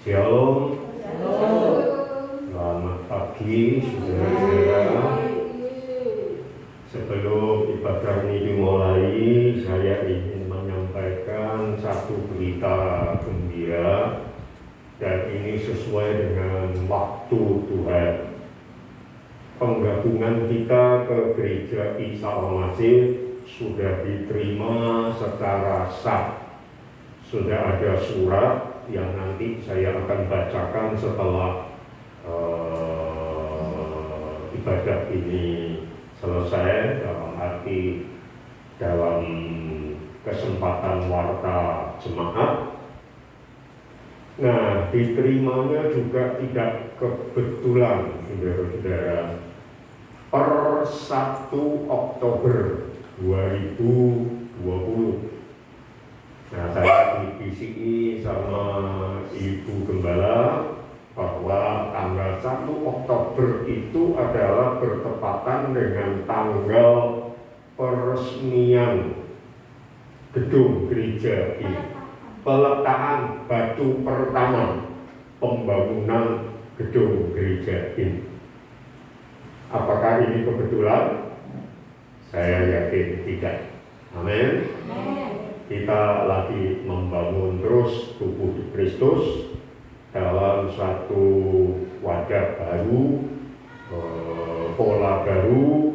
Shalom. Selamat pagi saudara-saudara. Sebelum ibadah ini dimulai, saya ingin menyampaikan satu berita gembira, dan ini sesuai dengan waktu Tuhan. Penggabungan kita ke Gereja Isa Al-Masih sudah diterima secara sah. Sudah ada surat yang nanti saya akan bacakan setelah ibadah ini selesai, dalam arti dalam kesempatan warta jemaat. Nah, diterimanya juga tidak kebetulan, saudara-saudara. Per 1 Oktober 2020. Nah, saya dibisiki sama Ibu Gembala bahwa tanggal 1 Oktober itu adalah bertepatan dengan tanggal peresmian gedung gereja ini, peletakan batu pertama pembangunan gedung gereja ini. Apakah ini kebetulan? Saya yakin tidak. Amin. Kita lagi membangun terus tubuh Kristus dalam satu wadah baru, pola baru,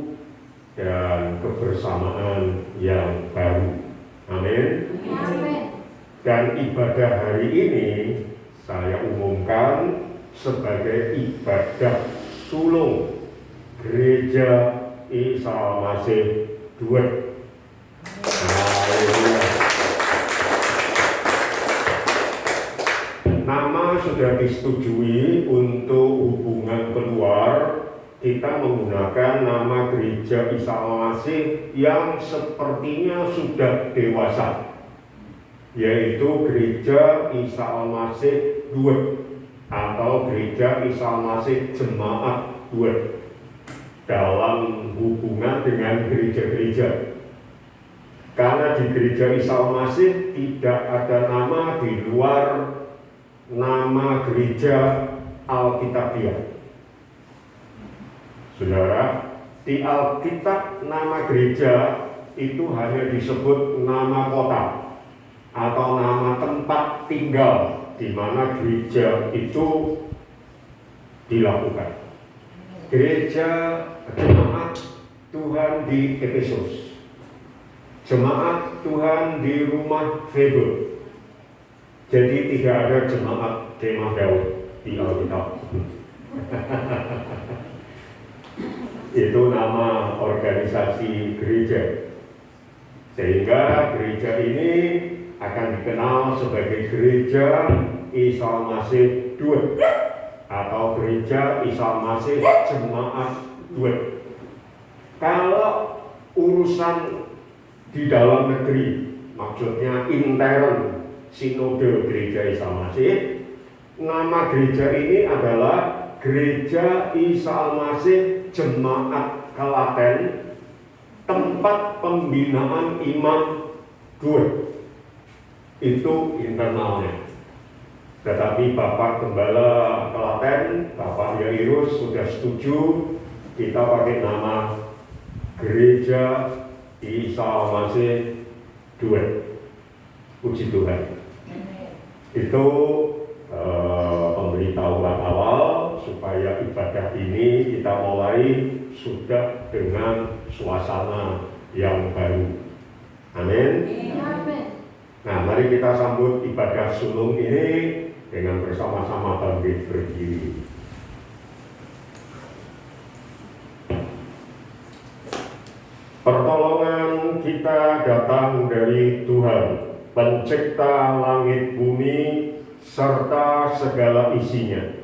dan kebersamaan yang baru. Amin. Dan ibadah hari ini saya umumkan sebagai ibadah sulung Gereja Isa Al-Masih Duet. Nama sudah disetujui untuk hubungan keluar. Kita menggunakan nama Gereja Isa Al-Masih yang sepertinya sudah dewasa, yaitu Gereja Isa Al-Masih Duet atau Gereja Isa Al-Masih Jemaat Duet dalam hubungan dengan gereja-gereja. Karena di Gereja Isa Al-Masih tidak ada nama di luar nama Gereja Alkitabiah. Saudara, di Alkitab nama gereja itu hanya disebut nama kota atau nama tempat tinggal di mana gereja itu dilakukan. Gereja jemaat Tuhan di Efesus, jemaat Tuhan di rumah Febe. Jadi tidak ada jemaat Kemah Daud di Alkitab. Itu nama organisasi gereja. Sehingga gereja ini akan dikenal sebagai Gereja Isa Al-Masih Duet atau Gereja Isa Al-Masih Jemaat Duet. Kalau urusan di dalam negeri, maksudnya intern Sinode Gereja Isa Al-Masih, nama gereja ini adalah Gereja Isa Al-Masih Jemaat Klaten, tempat pembinaan imam Duet. Itu internalnya. Tetapi Bapak Gembala Klaten, Bapak Yairus sudah setuju kita pakai nama Gereja Isa Al-Masih Duet. Puji Tuhan. Itu pemberitahuan awal supaya ibadah ini kita mulai sudah dengan suasana yang baru. Amin. Nah, mari kita sambut ibadah sulung ini dengan bersama-sama bangkit berdiri. Pertolongan kita datang dari Tuhan, Pencipta langit bumi serta segala isinya.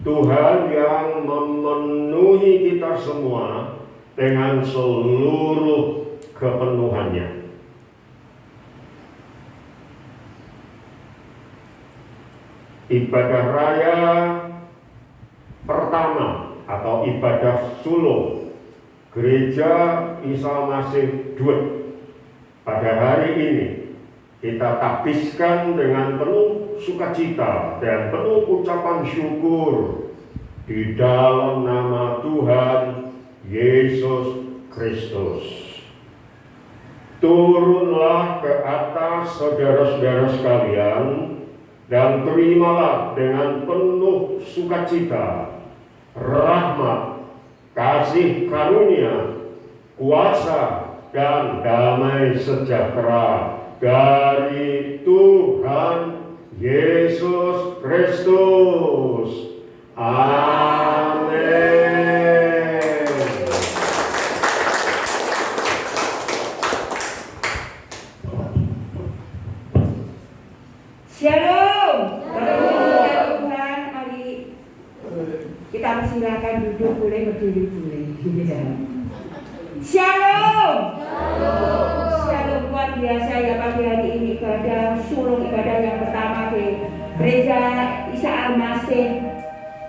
Tuhan yang memenuhi kita semua dengan seluruh kepenuhannya. Ibadah raya pertama atau ibadah sulung Gereja Isa Al-Masih Duet pada hari ini kita tabiskan dengan penuh sukacita dan penuh ucapan syukur di dalam nama Tuhan Yesus Kristus. Turunlah ke atas saudara-saudara sekalian dan terimalah dengan penuh sukacita rahmat, kasih karunia, kuasa dan damai sejahtera dari Tuhan Yesus Kristus. Amin. Shalom. Tuhan, mari kita silakan duduk, boleh berdiri boleh. Shalom. Shalom luar biasa ya pagi hari ini, ibadah sulung, ibadah yang pertama di Gereja Isa Al-Masih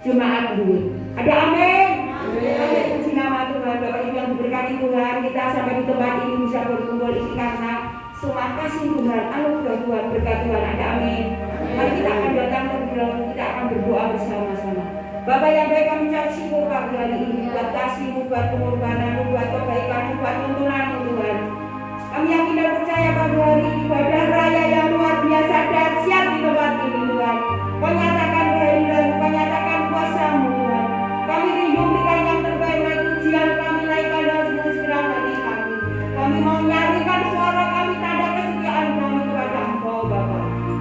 Jemaat Bud. Ada amin. Amin. Puji nama Tuhan. Bapak Ibu yang diberkati Tuhan, kita sampai di tempat ini bisa berkumpul ini karena semua kasih Tuhan, anugerah Tuhan, berkat Tuhan. Ada amin. Mari kita akan datang terlebih dahulu, kita akan berdoa bersama-sama. Bapak yang baik, kami ucap syukur pagi hari ini buat kasih-Mu, buat pengorbanan-Mu, buat kebaikan-Mu, buat tuntunan-Mu Tuhan. Kami yakin dan percaya pagi hari ini ibadah raya yang luar biasa dahsyat di tempat ini Tuhan. Kau nyatakan kehadiran-Mu, Kau nyatakan kuasa-Mu Tuhan. Kami rindu berikan yang terbaik lagi ujian kami naikkan dalam seluruh segera hati kami. Kami mau nyarikan suara kami, tanda kesetiaan kami kepada Engkau Bapa.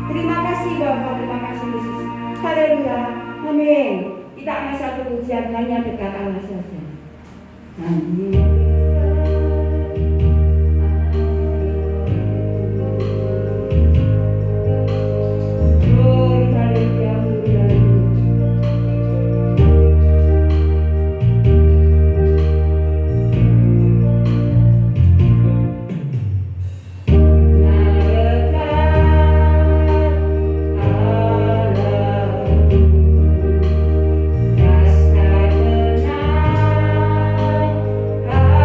Terima kasih Bapa, terima kasih Yesus. Haleluya, amin. Kita akan satu ujian hanya dekat Allah saja. Amin. Rasa tenang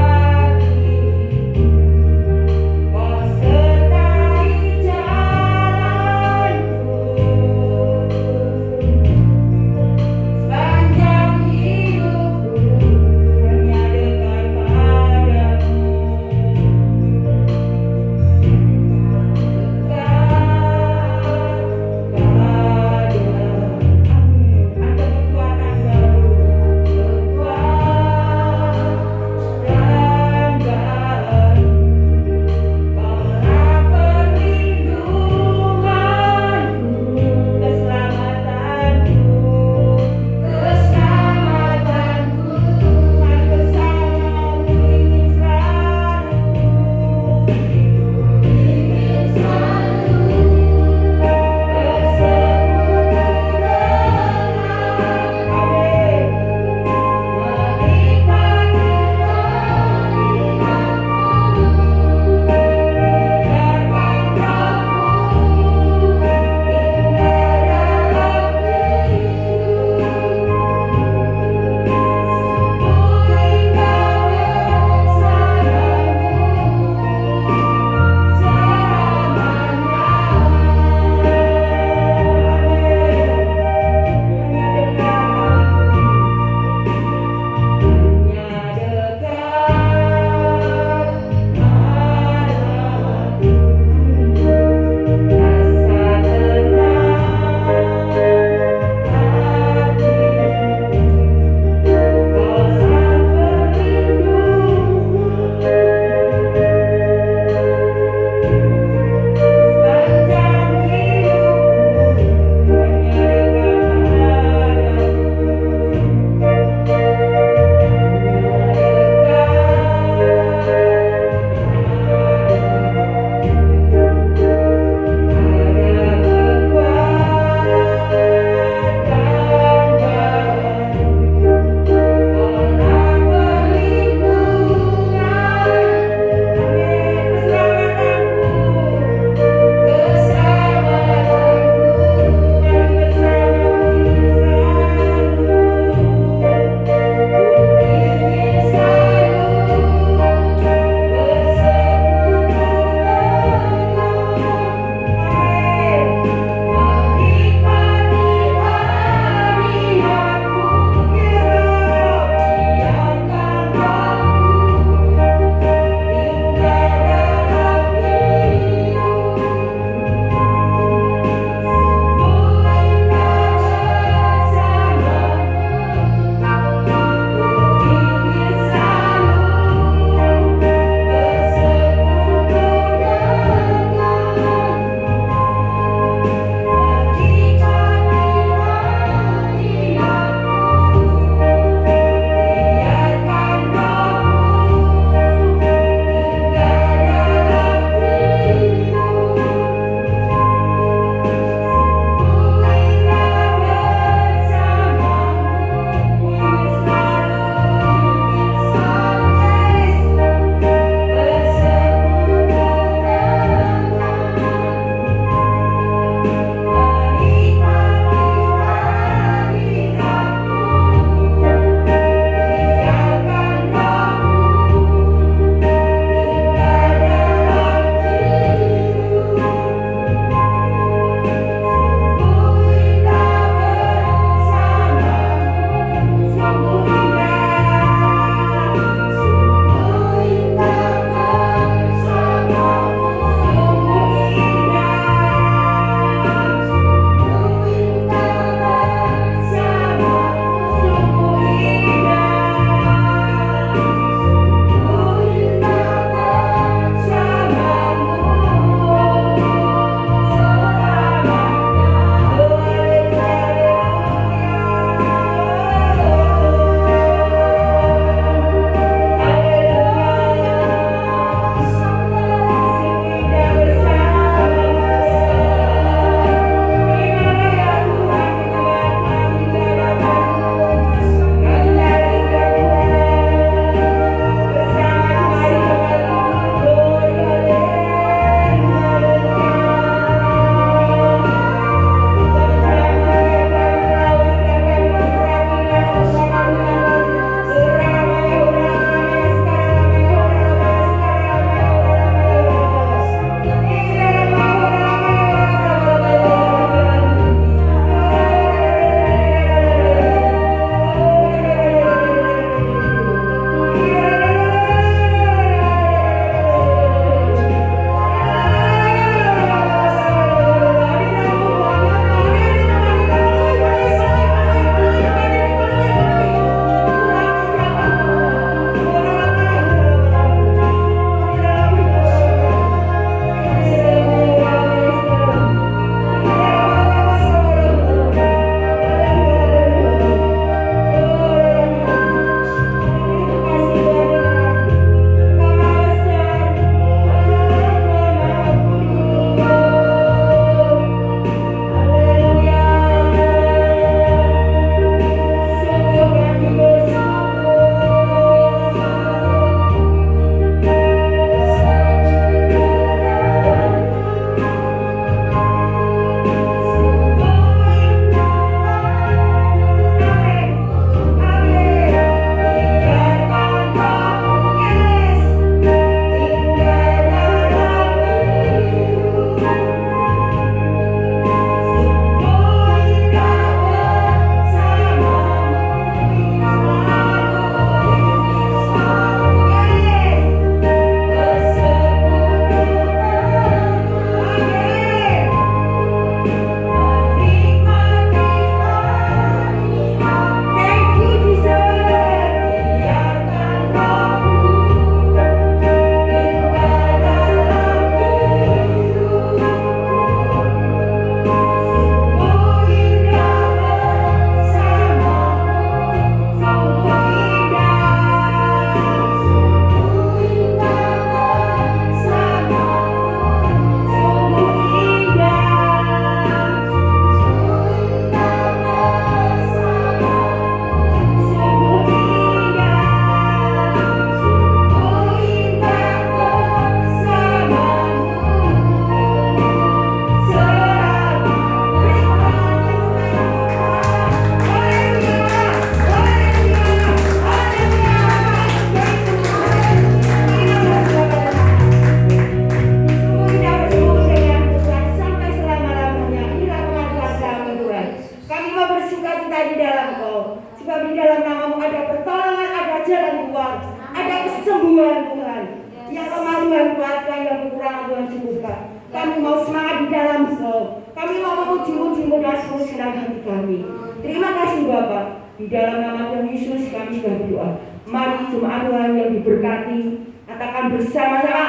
di dalam Engkau. Sebab di dalam nama-Mu ada pertolongan, ada jalan keluar, ada kesembuhan Tuhan. Yang lemah Tuhan kuatkan, yang kekurangan Tuhan cukupkan. Kami mau semangat di dalam Engkau. Kami mau memuji-muji-Mu dan seluruh senang hati kami. Terima kasih Bapa. Di dalam nama Tuhan Yesus kami sudah berdoa. Mari jemaat Tuhan yang diberkati, katakan bersama-sama.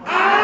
Amin.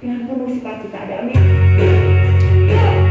dengan penuh sukacita. Amin. Yeah.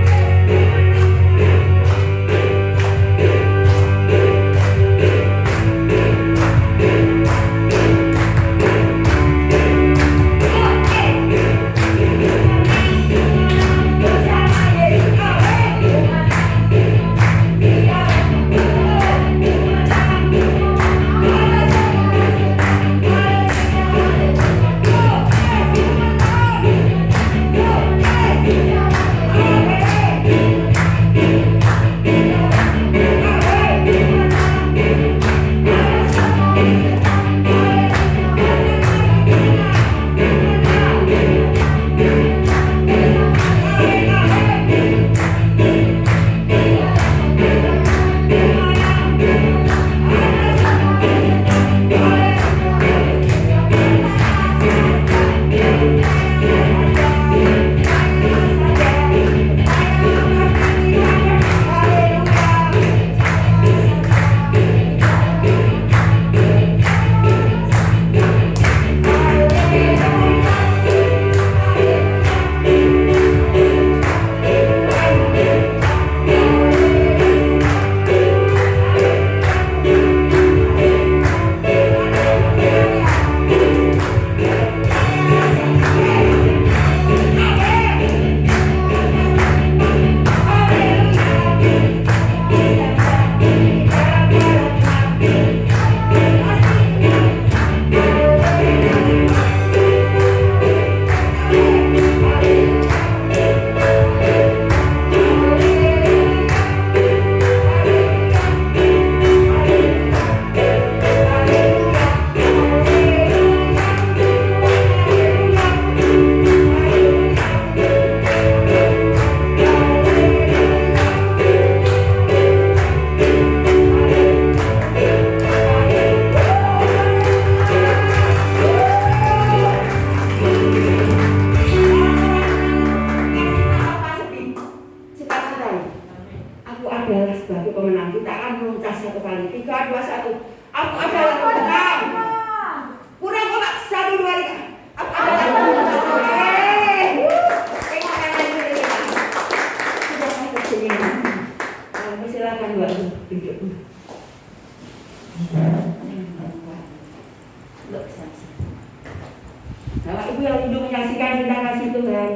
Bapak Ibu yang rindu menyaksikan cinta kasih Tuhan,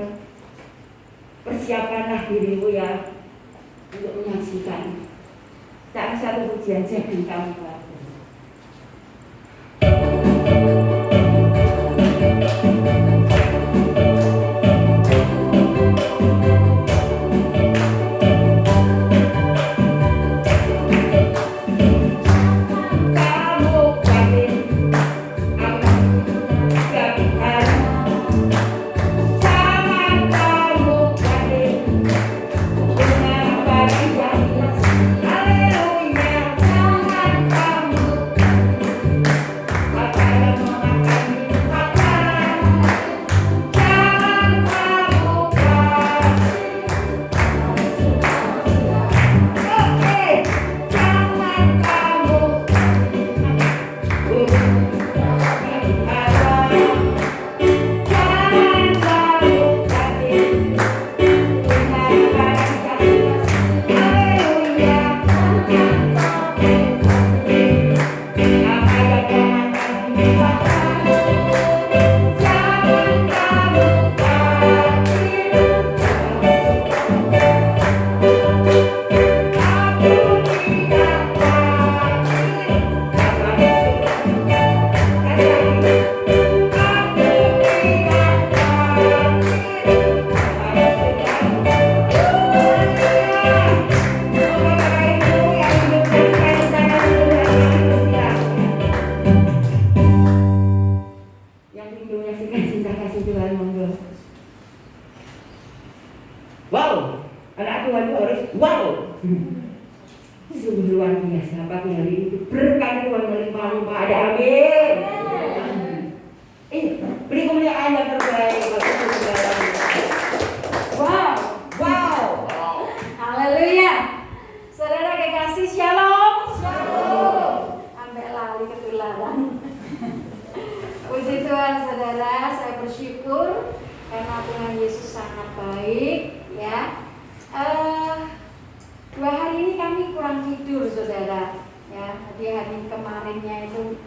persiapkanlah dirimu ya untuk menyaksikan. Tak satu pujian jadi kamu Pak. Sungguh luar biasa pagi hari ini berkat Tuhan melimpah-limpah. Ada amin. Beri kemuliaan yang terbaik bagi saudara. Wow. Haleluya. Saudara kekasih, shalom. Sampai lali ketularan. Puji Tuhan saudara, saya bersyukur karena Tuhan Yesus sangat baik ya. 2 hari ini kami kurang tidur saudara ya. Jadi hari kemarinnya itu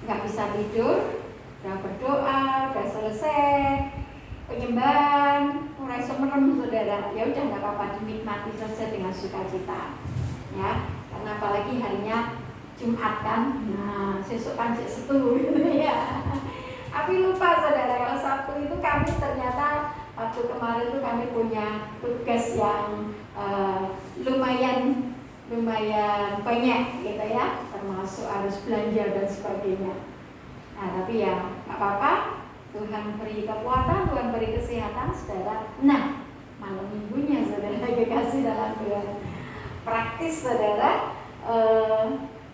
nggak bisa tidur, udah berdoa, udah selesai penyembahan, mulai semerem saudara. Ya udah nggak apa-apa, dinikmati saja dengan sukacita ya. Karena apalagi harinya Jumat kan, nah sesuk kan Setu gitu ya. Tapi lupa saudara, kalau Sabtu itu kami ternyata waktu kemarin itu kami punya tugas yang lumayan banyak gitu ya, termasuk harus belanja dan sebagainya. Nah tapi ya nggak apa-apa, Tuhan beri kekuatan, Tuhan beri kesehatan saudara. Nah malam minggunya saudara kekasih dalam Tuhan, praktis saudara,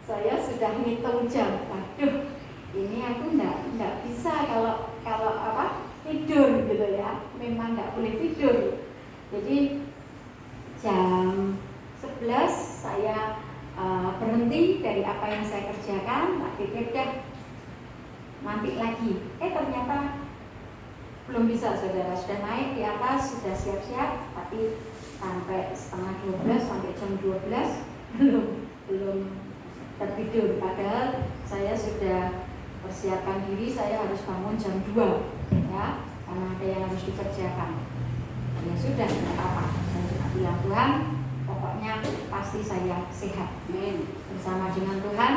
saya sudah ngitung jam. Waduh, ini aku nggak bisa kalau tidur gitu ya, memang nggak boleh tidur. Jadi jam 11 saya berhenti dari apa yang saya kerjakan, tak pikir deh nanti lagi. Ternyata belum bisa saudara, sudah naik di atas, sudah siap-siap, tapi sampai setengah 12 sampai jam 12 belum tertidur. Padahal saya sudah persiapkan diri, saya harus bangun jam 2 ya, karena ada yang harus dikerjakan. Ya sudah, tidak apa-apa. Saya cuma bilang Tuhan, pokoknya pasti saya sehat. Bersama dengan Tuhan,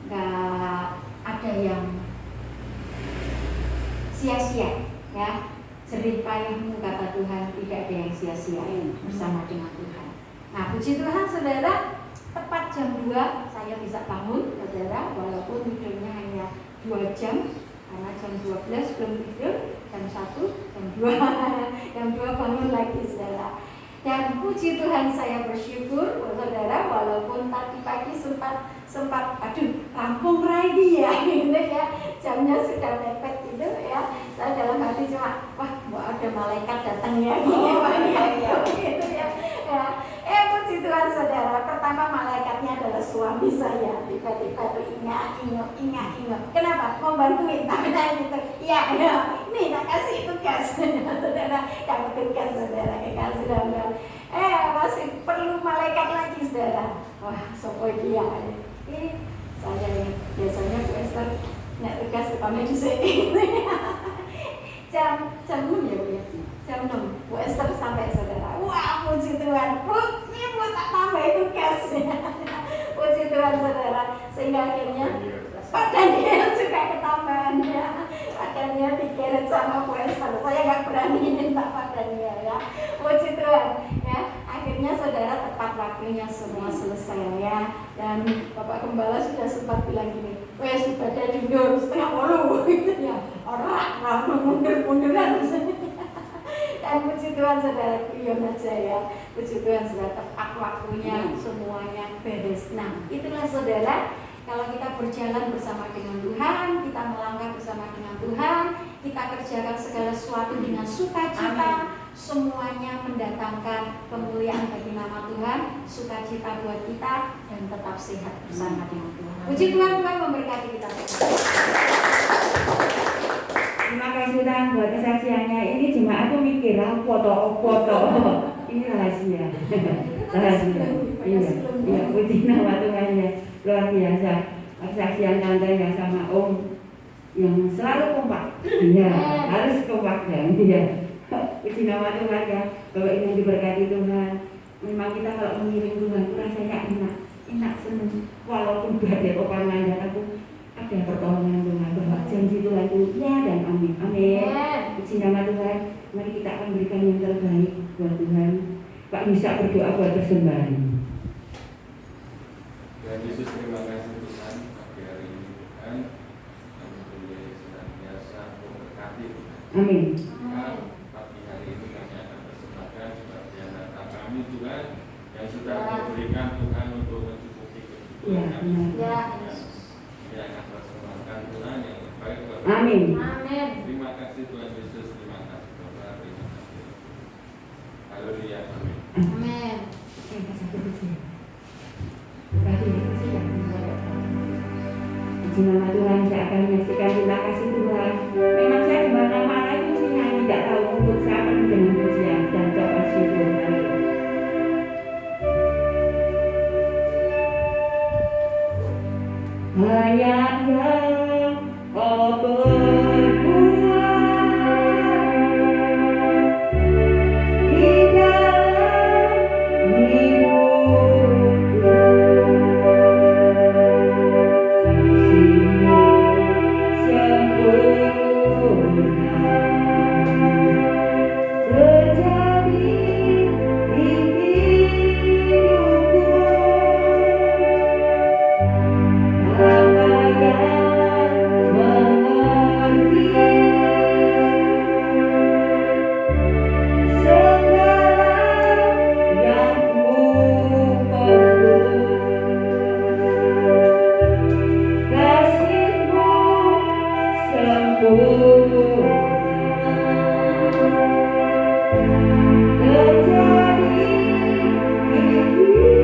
nggak ada yang sia-sia ya. Jerih payahmu kata Tuhan, tidak ada yang sia-sia bersama dengan Tuhan. Nah puji Tuhan saudara, tepat jam 2 saya bisa bangun saudara, walaupun tidurnya hanya 2 jam, karena jam 12 belum tidur, jam 1, jam 2 jam 2 bangun lagi saudara. Dan puji Tuhan saya bersyukur saudara, walaupun tadi pagi sempat rampung lagi ya gitu ya, jamnya sudah mepet gitu ya. Saya dalam hati cuma mau ada malaikat datang ya gitu ya. Puji Tuhan saudara, pertama malaikatnya adalah suami saya. Tiba-tiba tuh ingat. Kenapa? Mau bantuin gitu. Ya, nih tak kasih tugas saudara, kamu tugas saudara, kasih saudara. Masih perlu malaikat lagi saudara. Wah, sopo dia. Ini saya yang biasanya Bu Esther nek tugas kami di sini. sehingga akhirnya Pak Daniel juga ketambahan ya. Pak Daniel dikirim sama Bu Esther. Saya nggak berani minta Pak Daniel ya. Puji Tuhan ya. Akhirnya saudara tepat waktunya semua selesai ya. Dan Bapak Gembala sudah sempat bilang gini, wes ibadah mundur setengah puluh gitu ya. Orang mundur-munduran. Dan puji Tuhan saudara diam aja ya. Puji Tuhan sudah tepat waktunya semuanya beres. Nah itulah saudara, kalau kita berjalan bersama dengan Tuhan, kita melangkah bersama dengan Tuhan, kita kerjakan segala sesuatu dengan sukacita, semuanya mendatangkan kemuliaan bagi nama Tuhan, sukacita buat kita, dan tetap sehat bersama dengan Tuhan. Puji Tuhan, Tuhan memberkati kita. Terima kasih Tuhan buat kesaksiannya. Ini jemaat tuh mikir foto. Ini rahasia. Rahasia. Iya, puji nama Tuhan ya. Luar biasa. Kesaksian tante ya sama Om yang selalu kompak. Iya, harus kompak kan. Iya. Puji nama Tuhan ya. Kalau ingin diberkati Tuhan, memang kita kalau mengiring Tuhan itu rasanya enak senang. Walaupun badai topan melanda, aku ada pertolongan Tuhan, bahwa janji Tuhan itu ya dan amin. Amin. Puji nama Tuhan. Mari kita akan berikan yang terbaik buat Tuhan. Pak bisa berdoa buat persembahan. Tuhan Yesus, terima kasih Tuhan pagi hari ini Tuhan, yang mempunyai senantiasa memberkati Tuhan. Amin. Tuhan, pagi hari ini kami akan persembahkan sebagian harta kami Tuhan yang sudah memberikan Tuhan untuk mencukupi kebutuhan kami. Ya. Kami akan persembahkan Tuhan yang terbaik buat Amin. Amin. Terima kasih Tuhan Yesus, terima kasih Bapak, terima kasih. Haleluya, amin. Amin. Puji nama Tuhan, saya akan menyaksikan terima kasih Tuhan. Memang saya di mana-mana itu sih nyanyi, tidak tahu untuk siapa dengan pujian dan coba syukur. Banyak yang kau berbuat di dalam hidupku, sempurna terjadi di hidupku. Apa yang mengerti segala yang ku perlu, kasih-Mu sempurna terjadi di hidupku.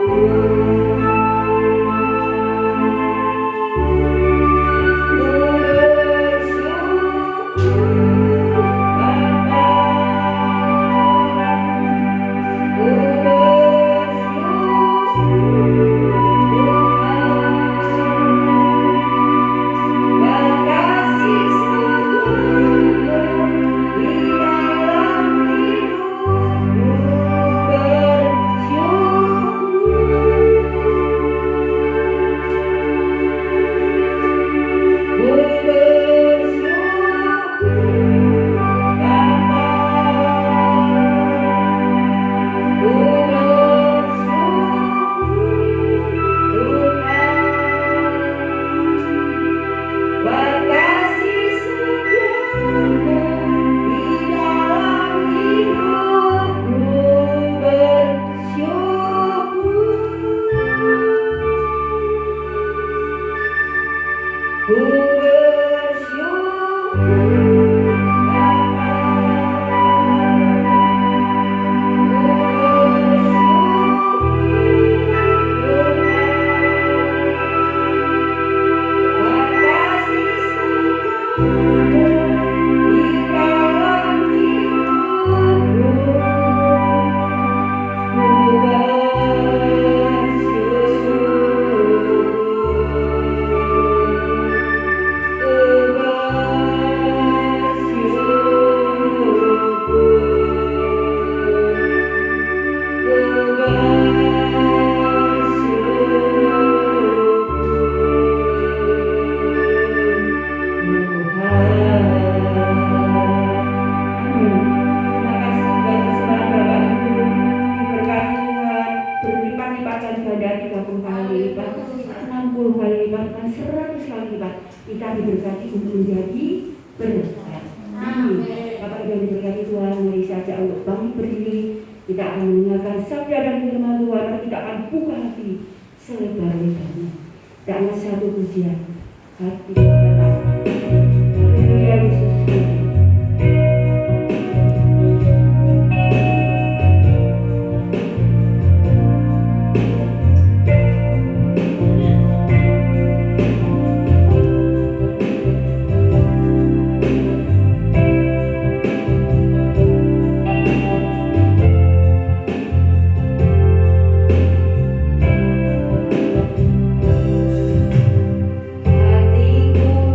Bersyukur kita diberkati untuk menjadi berkat. Amin. Bapak Ibu yang diberkati Tuhan, mari saja untuk bangkit berdiri. Kita akan mendengarkan sabda dan firman Tuhan, dan kita akan buka hati selebar-lebarnya. Dengan satu pujian, hati kita. Haleluya Yesus. Hatiku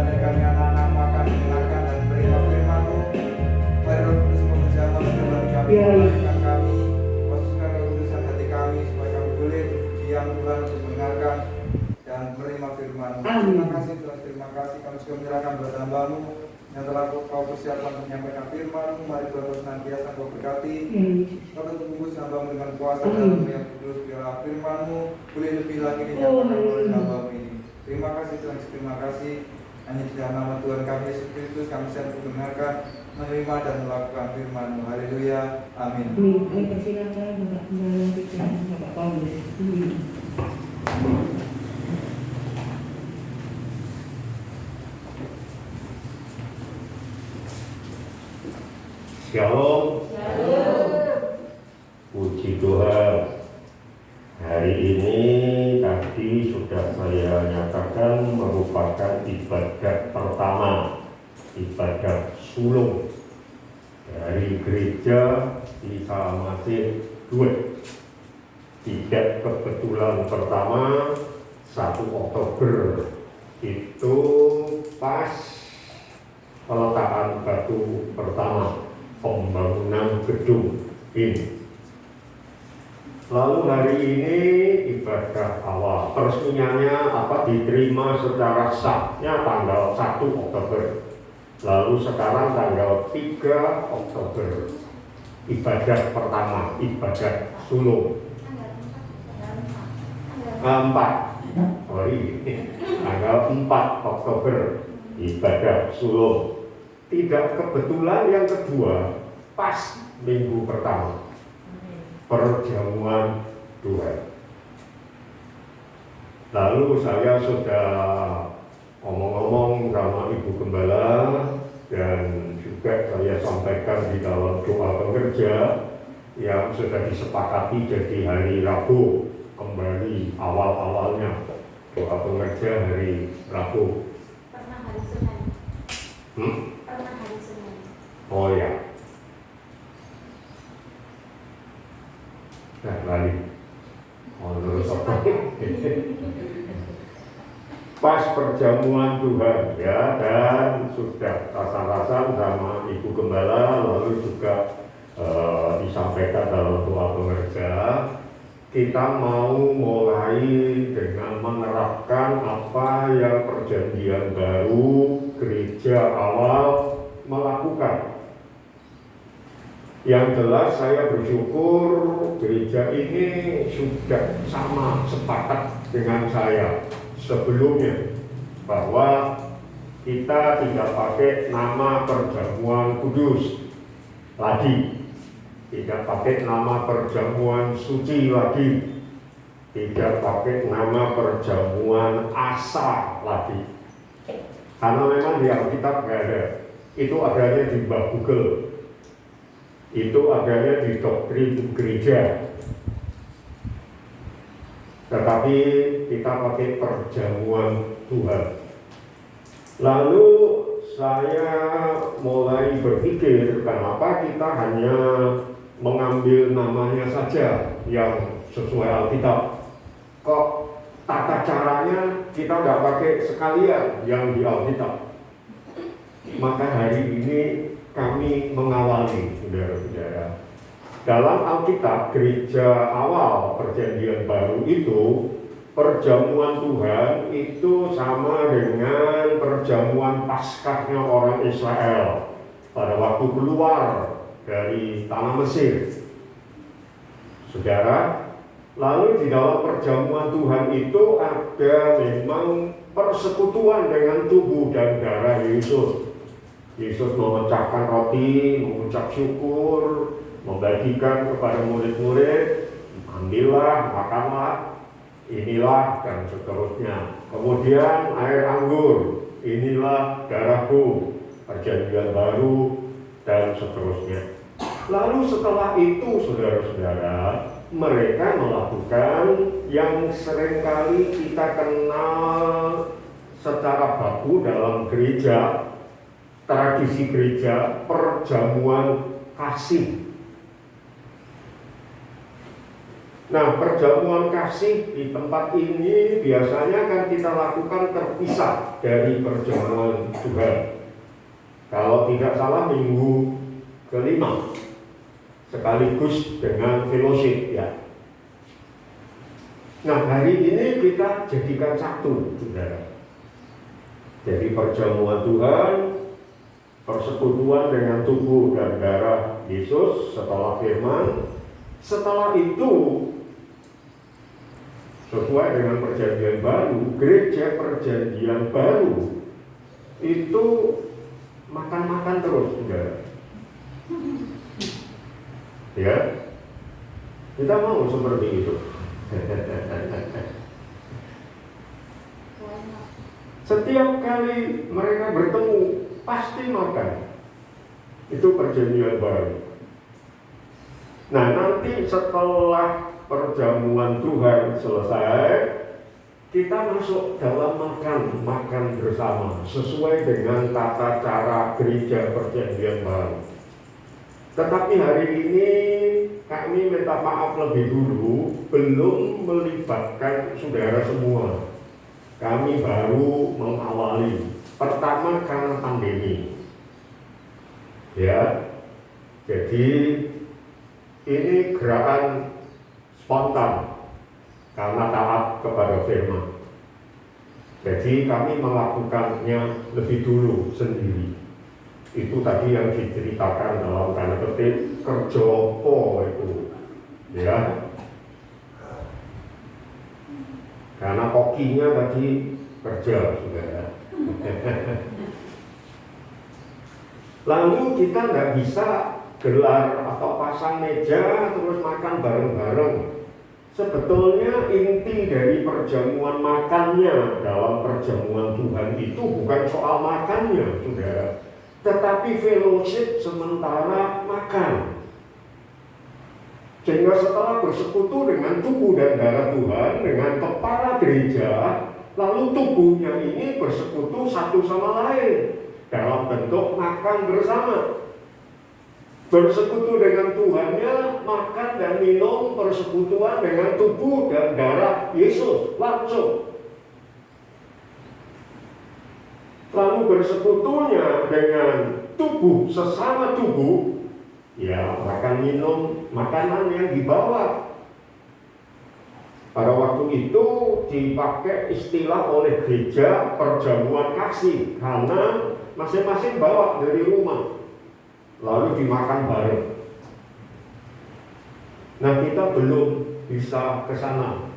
Saatnya kami anak-anak makan, mendengarkan dan menerima firman-Mu. Mari Roh Kudus bekerja dalam kami, mengalihkan kami, masukkan kekudusan hati kami supaya kami boleh diam Tuhan untuk mendengarkan dan menerima firman-Mu. Terima kasih Tuhan, terima kasih kami sudah menyerahkan buat hamba-Mu yang telah Kau persiapkan untuk menyampaikan firman-Mu. Mari Tuhan senantiasa Kau berkati. Kau tentu bungkus hamba-Mu dengan kuasa dalam yang kudus, biarlah firman-Mu boleh lebih lagi dinyatakan oleh hamba-Mu ini. Terima kasih Tuhan, terima kasih. Hanya di dalam nama Tuhan kami Yesus Kristus kami siap mendengarkan, menerima dan melakukan firman-Mu. Haleluya. Amin. Amin. Persilakan Bapak Gembala kita, Bapak Paulus. Shalom. Puji Tuhan. Hari ini tadi sudah saya nyatakan merupakan ibadah pertama, ibadah sulung dari gereja Isa Almasih Duet. Tidak kebetulan pertama 1 Oktober itu pas peletakan batu pertama pembangunan gedung ini. Lalu hari ini ibadah awal, peresmiannya diterima secara sahnya tanggal 1 Oktober. Lalu sekarang tanggal 3 Oktober ibadah pertama, ibadah sulung. 4 tanggal 4 Oktober ibadah sulung. Tidak kebetulan yang kedua pas minggu pertama perjamuan Tuhan. Lalu saya sudah ngomong-ngomong sama Ibu Gembala dan juga saya sampaikan di dalam doa pengerja yang sudah disepakati jadi hari Rabu kembali awal-awalnya doa pengerja hari Rabu. Pernah hari Senin. Pernah hari Senin. Oh ya. Nah, lali. Menurut apa? Pas perjamuan Tuhan ya, dan sudah rasa-rasa sama Ibu Gembala, lalu juga disampaikan dalam doa pengerja, kita mau mulai dengan menerapkan apa yang perjanjian baru gereja awal melakukan. Yang jelas saya bersyukur gereja ini sudah sama sepakat dengan saya sebelumnya bahwa kita tidak pakai nama perjamuan kudus lagi, tidak pakai nama perjamuan suci lagi, tidak pakai nama perjamuan asa lagi, karena memang di Alkitab nggak ada. Itu adanya di Google, itu adanya di doktrin gereja. Tetapi kita pakai perjamuan Tuhan. Lalu saya mulai berpikir, kenapa kita hanya mengambil namanya saja yang sesuai Alkitab? Kok tata caranya kita nggak pakai sekalian yang di Alkitab? Maka hari ini kami mengawali, saudara-saudara. Dalam Alkitab, gereja awal perjanjian baru itu, perjamuan Tuhan itu sama dengan perjamuan Paskahnya orang Israel pada waktu keluar dari tanah Mesir. Saudara, lalu di dalam perjamuan Tuhan itu ada memang persekutuan dengan tubuh dan darah Yesus. Yesus memecahkan roti, mengucap syukur, membagikan kepada murid-murid, ambillah, makanlah, inilah, dan seterusnya. Kemudian air anggur, inilah darahku, perjanjian baru, dan seterusnya. Lalu setelah itu, saudara-saudara, mereka melakukan yang seringkali kita kenal secara baku dalam gereja, tradisi gereja, perjamuan kasih. Nah, perjamuan kasih di tempat ini biasanya kan kita lakukan terpisah dari perjamuan Tuhan. Kalau tidak salah minggu kelima, sekaligus dengan fellowship ya. Nah, hari ini kita jadikan satu, saudara. Jadi perjamuan Tuhan, persekutuan dengan tubuh dan darah Yesus setelah firman. Setelah itu, sesuai dengan perjanjian baru, gereja perjanjian baru itu makan-makan terus, saudara. Ya, kita mau seperti itu. Setiap kali mereka bertemu pasti makan. Itu perjanjian baru. Nah, nanti setelah perjamuan Tuhan selesai, kita masuk dalam makan bersama sesuai dengan tata cara gereja perjanjian baru. Tetapi hari ini kami minta maaf lebih dulu, belum melibatkan saudara semua. Kami baru mengawali. Pertama karena pandemi. Ya. Jadi ini gerakan spontan karena taat kepada firman. Jadi kami melakukannya lebih dulu sendiri. Itu tadi yang diceritakan dalam tanda petik kerjopo itu, ya. Karena kokinya tadi kerja, saudara. Lalu kita nggak bisa gelar atau pasang meja terus makan bareng-bareng. Sebetulnya inti dari perjamuan makannya dalam perjamuan Tuhan itu bukan soal makannya, saudara, tetapi fellowship sementara makan. Sehingga setelah bersekutu dengan tubuh dan darah Tuhan, dengan kepala gereja, lalu tubuhnya ini bersekutu satu sama lain dalam bentuk makan bersama. Bersekutu dengan Tuhannya, makan dan minum persekutuan dengan tubuh dan darah Yesus langsung. Lalu bersekutunya dengan tubuh sesama tubuh, ya makan minum makanan yang dibawa. Pada waktu itu dipakai istilah oleh gereja perjamuan kasih, karena masing-masing bawa dari rumah, lalu dimakan bareng. Nah, kita belum bisa ke sana,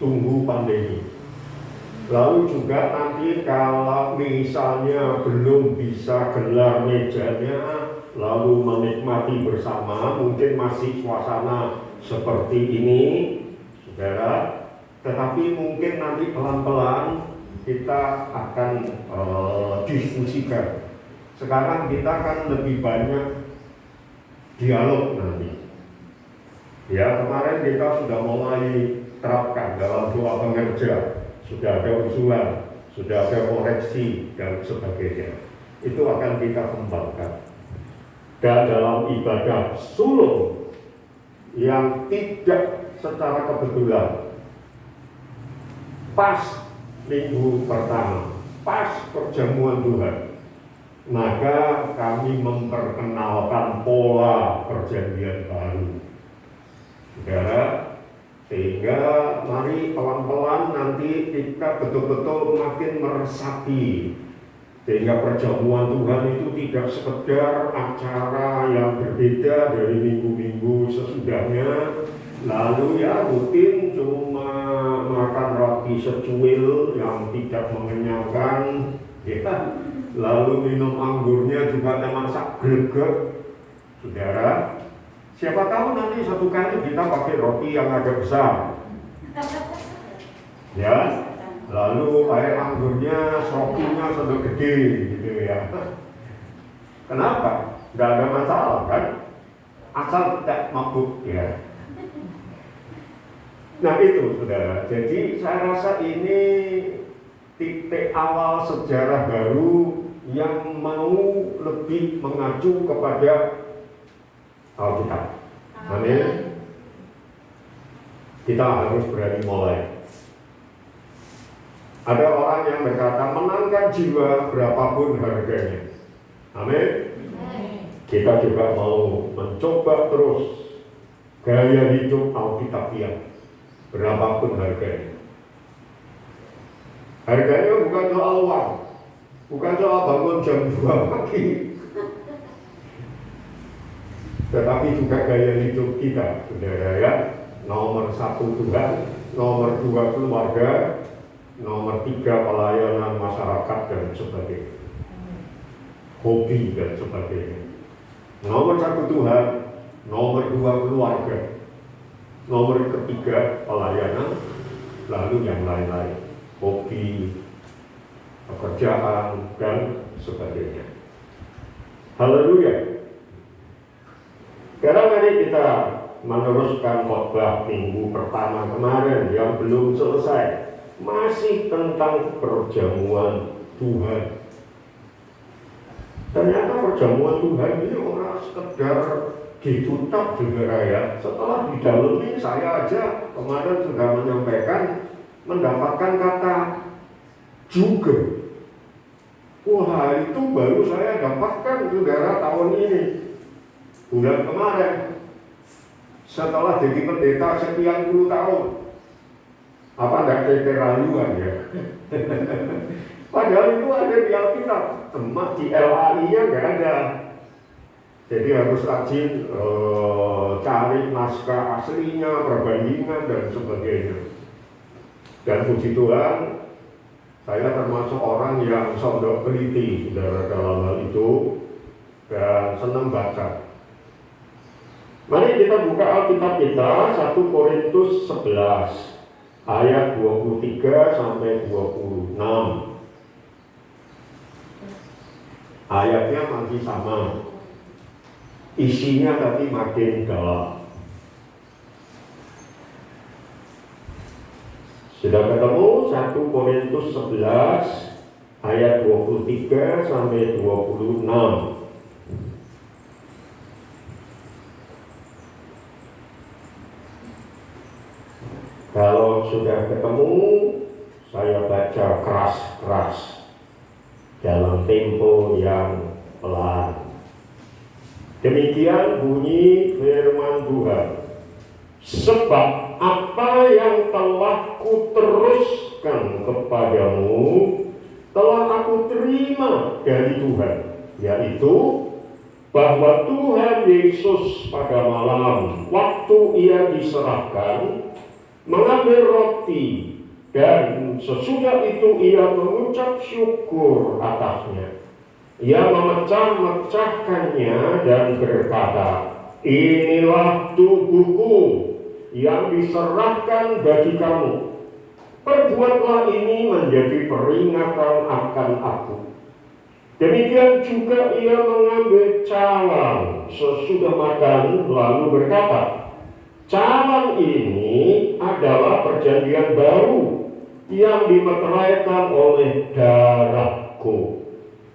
tunggu pandemi. Lalu juga nanti kalau misalnya belum bisa gelar mejanya, lalu menikmati bersama, mungkin masih suasana seperti ini, saudara. Tetapi mungkin nanti pelan-pelan kita akan diskusikan. Sekarang kita kan lebih banyak dialog nanti. Ya, kemarin kita sudah mulai terapkan dalam doa pengerja, sudah ada usulan, sudah ada koreksi dan sebagainya. Itu akan kita kembangkan. Dan dalam ibadah sulung yang tidak secara kebetulan, pas minggu pertama, pas perjamuan Tuhan, maka kami memperkenalkan pola perjanjian baru, saudara, sehingga mari pelan-pelan nanti kita betul-betul makin meresapi, sehingga perjamuan Tuhan itu tidak sekedar acara yang berbeda dari minggu-minggu sesudahnya, lalu ya rutin cuma makan roti secuil yang tidak mengenyangkan, ya. Lalu minum anggurnya juga memang sak greget, saudara. Siapa tahu nanti satu kali kita pakai roti yang agak besar, ya. Lalu air anggurnya, srokinya sudah gede, gitu ya. Kenapa? Nggak ada masalah kan? Asal tidak mabuk, ya. Nah itu, saudara. Jadi saya rasa ini titik awal sejarah baru yang mau lebih mengacu kepada Alkitab. Amin. Kita harus berani mulai. Ada orang yang berkata menangkan jiwa berapapun harganya. Amin. Kita juga mau mencoba terus gaya hidup Alkitabiah berapapun harganya. Harganya bukan soal uang, bukan soal bangun jam 2 pagi, tetapi juga gaya hidup kita, saudara ya. Nomor 1 Tuhan, nomor 2 keluarga, nomor 3 pelayanan masyarakat dan sebagainya, hobi dan sebagainya. Nomor 1 Tuhan, nomor 2 keluarga, nomor 3 pelayanan, lalu yang lain-lain, hobi, pekerjaan dan sebagainya. Haleluya. Sekarang mari kita meneruskan khotbah minggu pertama kemarin yang belum selesai, masih tentang perjamuan Tuhan. Ternyata perjamuan Tuhan ini orang sekedar ditutup saudara ya. Setelah didalami, saya aja kemarin sudah menyampaikan mendapatkan kata juga. Wah, itu baru saya dapatkan saudara tahun ini, bulan kemarin, setelah jadi pendeta sekian puluh tahun. Apa enggak keterlaluan ya? Padahal itu ada di Alkitab, cuma di LAI-nya nggak ada. Jadi harus rajin cari naskah aslinya, perbandingan dan sebagainya. Dan puji Tuhan, saya termasuk orang yang sondok teliti saudara dalam hal itu dan senang baca. Mari kita buka Alkitab kita 1 Korintus 11 ayat 23 sampai 26. Ayatnya masih sama, isinya tapi makin dalam. Sudah ketemu 1 Korintus 11 ayat 23 sampai 26. Kalau sudah ketemu, saya baca keras-keras dalam tempo yang pelan. Demikian bunyi firman Tuhan. Sebab apa yang telah kuteruskan kepadamu telah aku terima dari Tuhan, yaitu bahwa Tuhan Yesus pada malam waktu ia diserahkan mengambil roti, dan sesudah itu ia mengucap syukur atasnya. Ia memecah-mecahkannya dan berkata, inilah tubuhku yang diserahkan bagi kamu. Perbuatlah ini menjadi peringatan akan aku. Demikian juga ia mengambil cawan sesudah makan, lalu berkata, cawan ini adalah perjanjian baru yang dimeteraikan oleh darahku.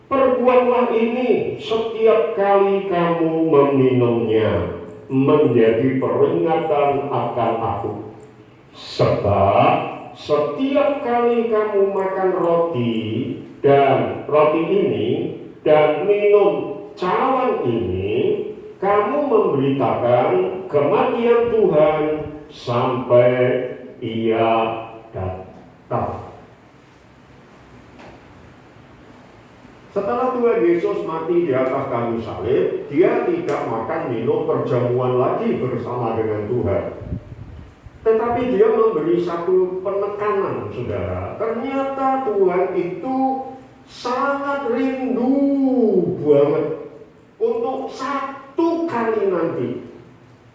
Perbuatlah ini setiap kali kamu meminumnya, menjadi peringatan akan aku. Sebab setiap kali kamu makan roti ini dan minum cawan ini, kamu memberitakan kematian Tuhan sampai ia datang. Setelah Tuhan Yesus mati di atas kayu salib, dia tidak makan minum perjamuan lagi bersama dengan Tuhan. Tetapi dia memberi satu penekanan, saudara. Ternyata Tuhan itu sangat rindu banget untuk satu kali nanti,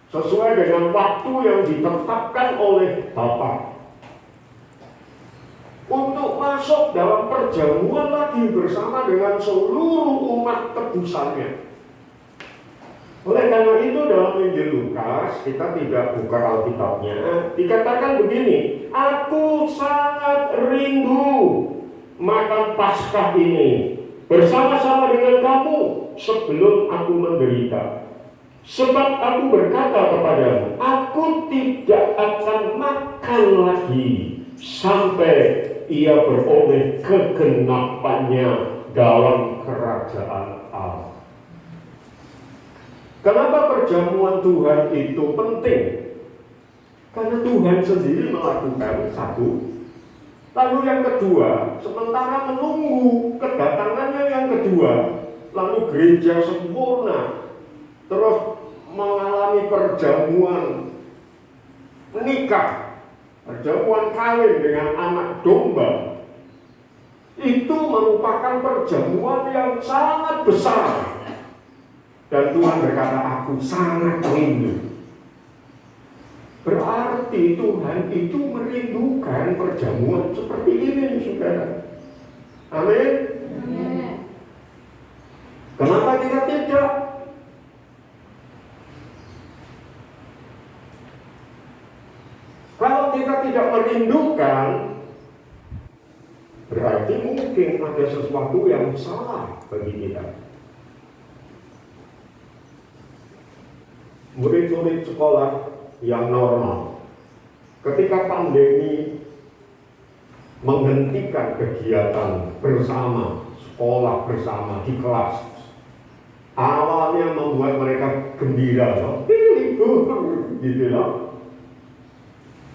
sesuai dengan waktu yang ditetapkan oleh Bapa, untuk masuk dalam perjamuan lagi bersama dengan seluruh umat tebusannya. Oleh karena itu dalam Injil Lukas, kita tidak buka Alkitabnya, dikatakan begini, aku sangat rindu makan Paskah ini bersama-sama dengan kamu sebelum aku menderita. Sebab aku berkata kepadamu, aku tidak akan makan lagi sampai ia beroleh kegenapannya dalam kerajaan Allah. Kenapa perjamuan Tuhan itu penting? Karena Tuhan sendiri melakukan satu. Lalu yang kedua, sementara menunggu kedatangannya yang kedua, lalu gereja sempurna, terus mengalami perjamuan menikah, perjamuan kawin dengan anak domba. Itu merupakan perjamuan yang sangat besar. Dan Tuhan berkata, aku sangat rindu. Berarti Tuhan itu merindukan perjamuan seperti ini, saudara. Amin. Amin. Kenapa kita tidak? Kalau kita tidak merindukan, berarti mungkin ada sesuatu yang salah bagi kita. Murid-murid sekolah yang normal, ketika pandemi menghentikan kegiatan bersama, sekolah bersama di kelas, awalnya membuat mereka gembira, libur, gitu loh.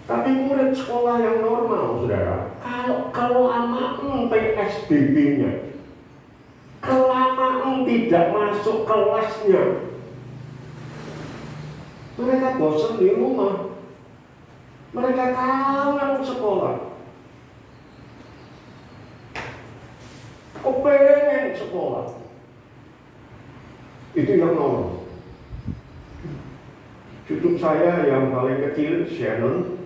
Tapi murid sekolah yang normal, saudara, kalau kelamaan PSBB-nya, kelamaan tidak masuk kelasnya, mereka bosan di rumah, mereka kangen sekolah, kepengen sekolah. Itu yang normal. Cucu saya yang paling kecil, Shannon,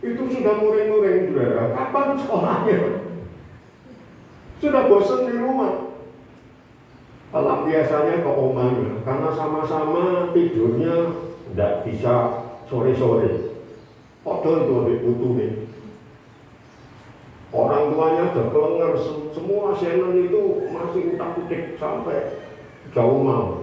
itu sudah muring-muring, saudara. Kapan sekolahnya? Sudah bosan di rumah. Kalau biasanya ke omanya, karena sama-sama tidurnya tidak bisa sore-sore. Padahal itu butuh nih. Orang tuanya sudah kelenger, semua Shannon itu masih utak-utik sampai jauh malam.